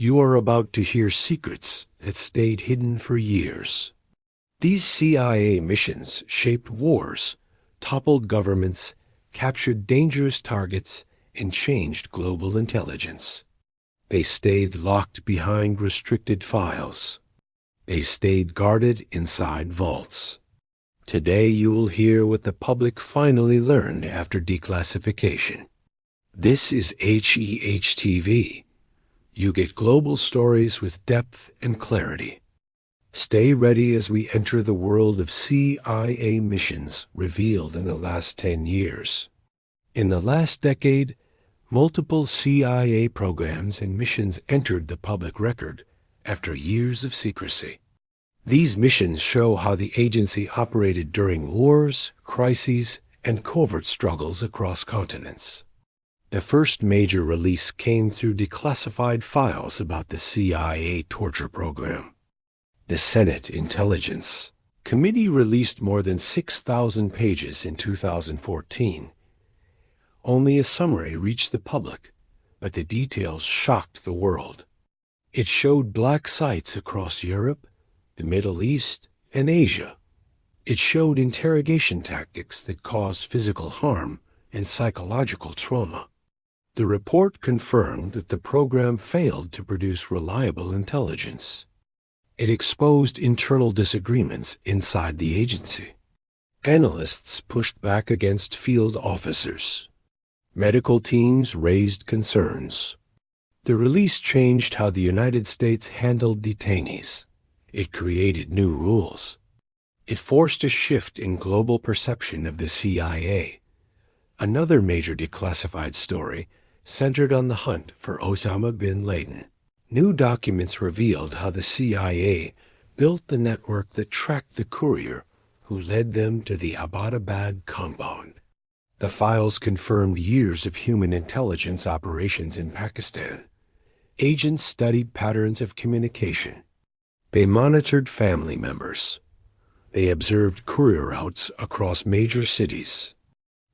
You are about to hear secrets that stayed hidden for years. These CIA missions shaped wars, toppled governments, captured dangerous targets, and changed global intelligence. They stayed locked behind restricted files. They stayed guarded inside vaults. Today you will hear what the public finally learned after declassification. This is HEH TV. You get global stories with depth and clarity. Stay ready as we enter the world of CIA missions revealed in the last 10 years. In the last decade, multiple CIA programs and missions entered the public record after years of secrecy. These missions show how the agency operated during wars, crises, and covert struggles across continents. The first major release came through declassified files about the CIA torture program. The Senate Intelligence Committee released more than 6,000 pages in 2014. Only a summary reached the public, but the details shocked the world. It showed black sites across Europe, the Middle East, and Asia. It showed interrogation tactics that caused physical harm and psychological trauma. The report confirmed that the program failed to produce reliable intelligence. It exposed internal disagreements inside the agency. Analysts pushed back against field officers. Medical teams raised concerns. The release changed how the United States handled detainees. It created new rules. It forced a shift in global perception of the CIA. Another major declassified story centered on the hunt for Osama bin Laden. New documents revealed how the CIA built the network that tracked the courier who led them to the Abbottabad compound. The files confirmed years of human intelligence operations in Pakistan. Agents studied patterns of communication. They monitored family members. They observed courier routes across major cities.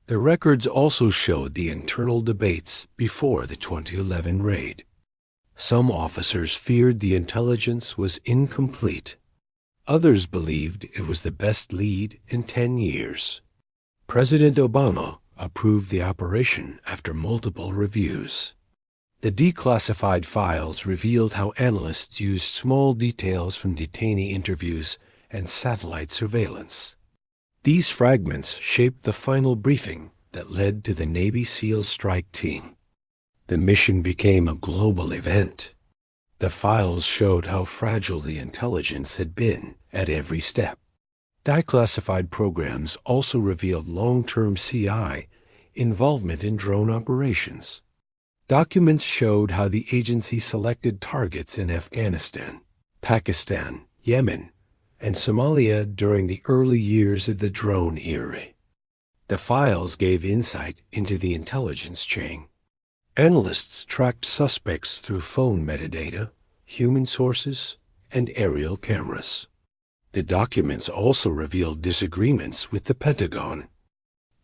The records also showed the internal debates before the 2011 raid. Some officers feared the intelligence was incomplete. Others believed it was the best lead in 10 years. President Obama approved the operation after multiple reviews. The declassified files revealed how analysts used small details from detainee interviews and satellite surveillance. These fragments shaped the final briefing that led to the Navy SEAL strike team. The mission became a global event. The files showed how fragile the intelligence had been at every step. Declassified programs also revealed long-term CI involvement in drone operations. Documents showed how the agency selected targets in Afghanistan, Pakistan, Yemen, and Somalia during the early years of the drone era. The files gave insight into the intelligence chain. Analysts tracked suspects through phone metadata, human sources, and aerial cameras. The documents also revealed disagreements with the Pentagon.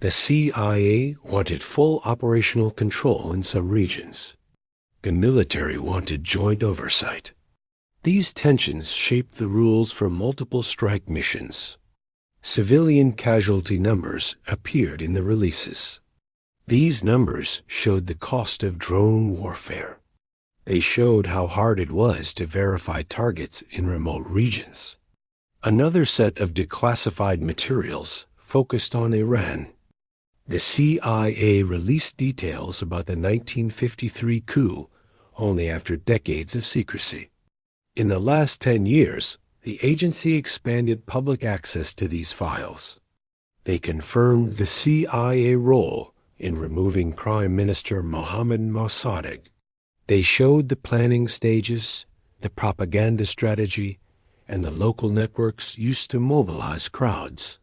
The CIA wanted full operational control in some regions. The military wanted joint oversight. These tensions shaped the rules for multiple strike missions. Civilian casualty numbers appeared in the releases. These numbers showed the cost of drone warfare. They showed how hard it was to verify targets in remote regions. Another set of declassified materials focused on Iran. The CIA released details about the 1953 coup only after decades of secrecy. In the last 10 years, the agency expanded public access to these files. They confirmed the CIA role in removing Prime Minister Mohammad Mossadegh. They showed the planning stages, the propaganda strategy, and the local networks used to mobilize crowds.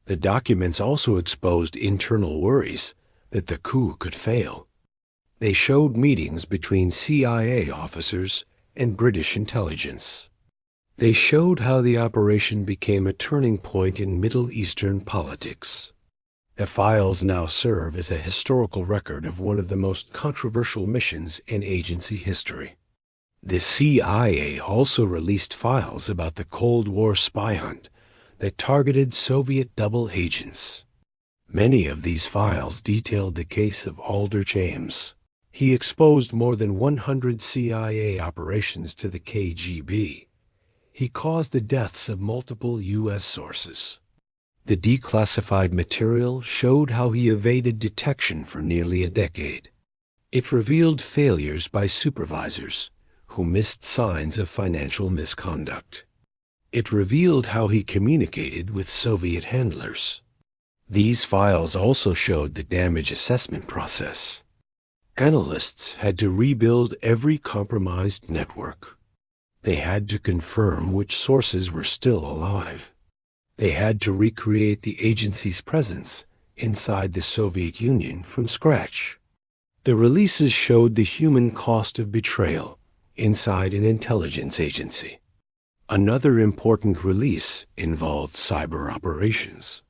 The documents also exposed internal worries that the coup could fail. They showed meetings between CIA officers and British intelligence. They showed how the operation became a turning point in Middle Eastern politics. The files now serve as a historical record of one of the most controversial missions in agency history. The CIA also released files about the Cold War spy hunt that targeted Soviet double agents. Many of these files detailed the case of Aldrich Ames. He exposed more than 100 CIA operations to the KGB. He caused the deaths of multiple U.S. sources. The declassified material showed how he evaded detection for nearly a decade. It revealed failures by supervisors who missed signs of financial misconduct. It revealed how he communicated with Soviet handlers. These files also showed the damage assessment process. Analysts had to rebuild every compromised network. They had to confirm which sources were still alive. They had to recreate the agency's presence inside the Soviet Union from scratch. The releases showed the human cost of betrayal inside an intelligence agency. Another important release involved cyber operations.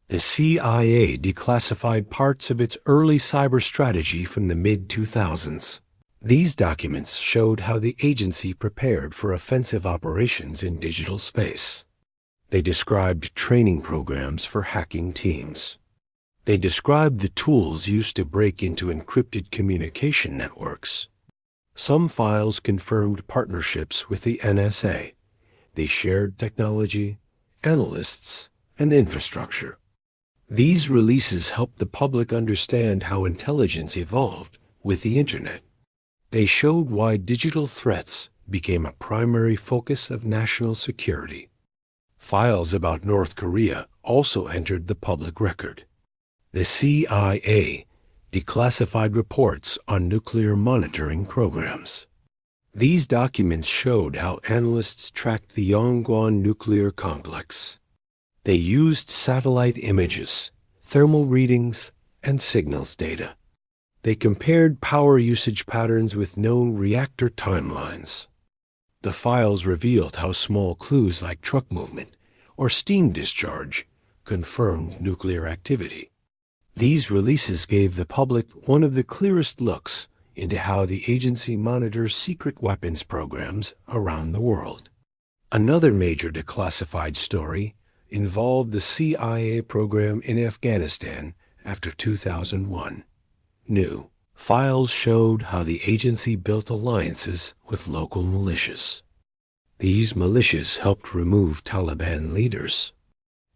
The CIA declassified parts of its early cyber strategy from the mid-2000s. These documents showed how the agency prepared for offensive operations in digital space. They described training programs for hacking teams. They described the tools used to break into encrypted communication networks. Some files confirmed partnerships with the NSA. They shared technology, analysts, and infrastructure. These releases helped the public understand how intelligence evolved with the Internet. They showed why digital threats became a primary focus of national security. Files about North Korea also entered the public record. The CIA declassified reports on nuclear monitoring programs. These documents showed how analysts tracked the Yonggwon nuclear complex. They used satellite images, thermal readings, and signals data. They compared power usage patterns with known reactor timelines. The files revealed how small clues like truck movement or steam discharge confirmed nuclear activity. These releases gave the public one of the clearest looks into how the agency monitors secret weapons programs around the world. Another major declassified story involved the CIA program in Afghanistan after 2001. New files showed how the agency built alliances with local militias. These militias helped remove Taliban leaders.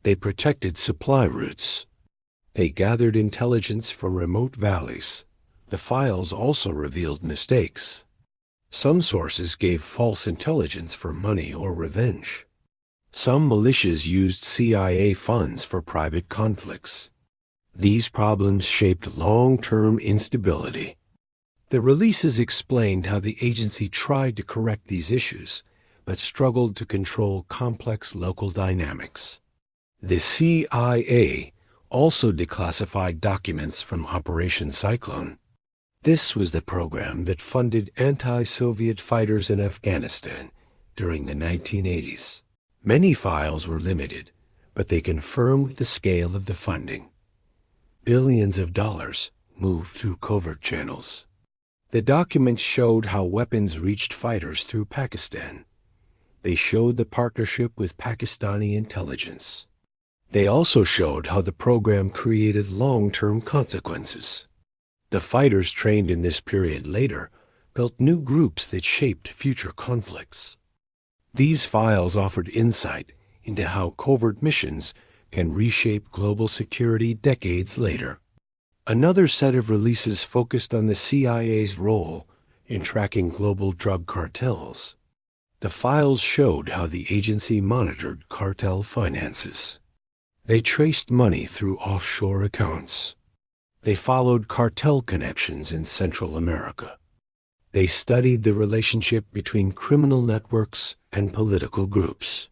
They protected supply routes. They gathered intelligence from remote valleys. The files also revealed mistakes. Some sources gave false intelligence for money or revenge. Some militias used CIA funds for private conflicts. These problems shaped long-term instability. The releases explained how the agency tried to correct these issues, but struggled to control complex local dynamics. The CIA also declassified documents from Operation Cyclone. This was the program that funded anti-Soviet fighters in Afghanistan during the 1980s. Many files were limited, but they confirmed the scale of the funding. Billions of dollars moved through covert channels. The documents showed how weapons reached fighters through Pakistan. They showed the partnership with Pakistani intelligence. They also showed how the program created long-term consequences. The fighters trained in this period later built new groups that shaped future conflicts. These files offered insight into how covert missions can reshape global security decades later. Another set of releases focused on the CIA's role in tracking global drug cartels. The files showed how the agency monitored cartel finances. They traced money through offshore accounts. They followed cartel connections in Central America. They studied the relationship between criminal networks and political groups.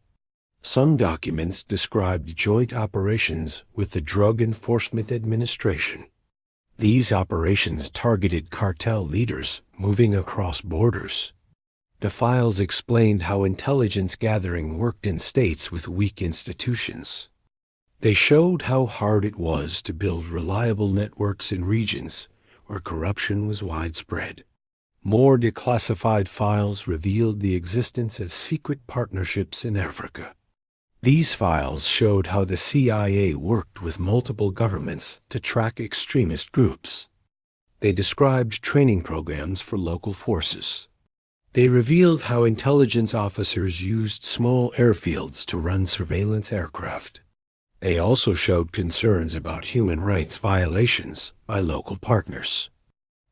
Some documents described joint operations with the Drug Enforcement Administration. These operations targeted cartel leaders moving across borders. The files explained how intelligence gathering worked in states with weak institutions. They showed how hard it was to build reliable networks in regions where corruption was widespread. More declassified files revealed the existence of secret partnerships in Africa. These files showed how the CIA worked with multiple governments to track extremist groups. They described training programs for local forces. They revealed how intelligence officers used small airfields to run surveillance aircraft. They also showed concerns about human rights violations by local partners.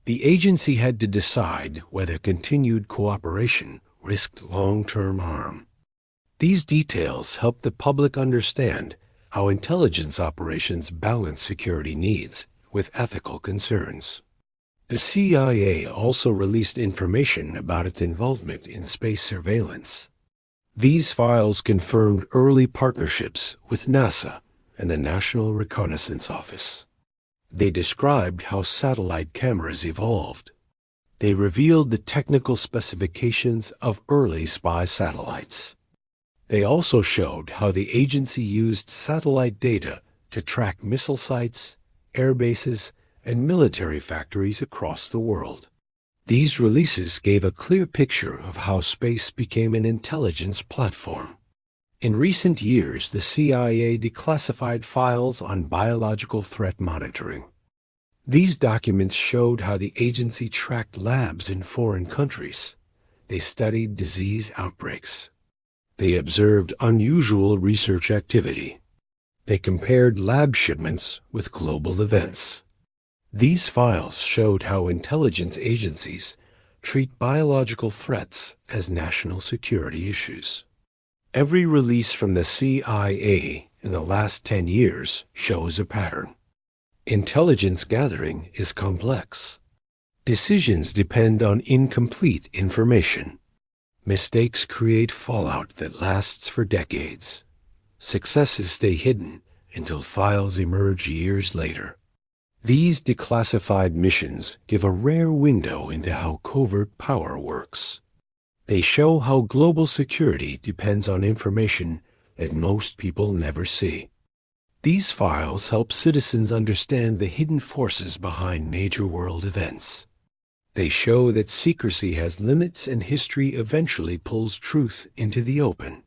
The agency had to decide whether continued cooperation risked long-term harm. These details helped the public understand how intelligence operations balance security needs with ethical concerns. The CIA also released information about its involvement in space surveillance. These files confirmed early partnerships with NASA and the National Reconnaissance Office. They described how satellite cameras evolved. They revealed the technical specifications of early spy satellites. They also showed how the agency used satellite data to track missile sites, air bases, and military factories across the world. These releases gave a clear picture of how space became an intelligence platform. In recent years, the CIA declassified files on biological threat monitoring. These documents showed how the agency tracked labs in foreign countries. They studied disease outbreaks. They observed unusual research activity. They compared lab shipments with global events. These files showed how intelligence agencies treat biological threats as national security issues. Every release from the CIA in the last 10 years shows a pattern. Intelligence gathering is complex. Decisions depend on incomplete information. Mistakes create fallout that lasts for decades. Successes stay hidden until files emerge years later. These declassified missions give a rare window into how covert power works. They show how global security depends on information that most people never see. These files help citizens understand the hidden forces behind major world events. They show that secrecy has limits and history eventually pulls truth into the open.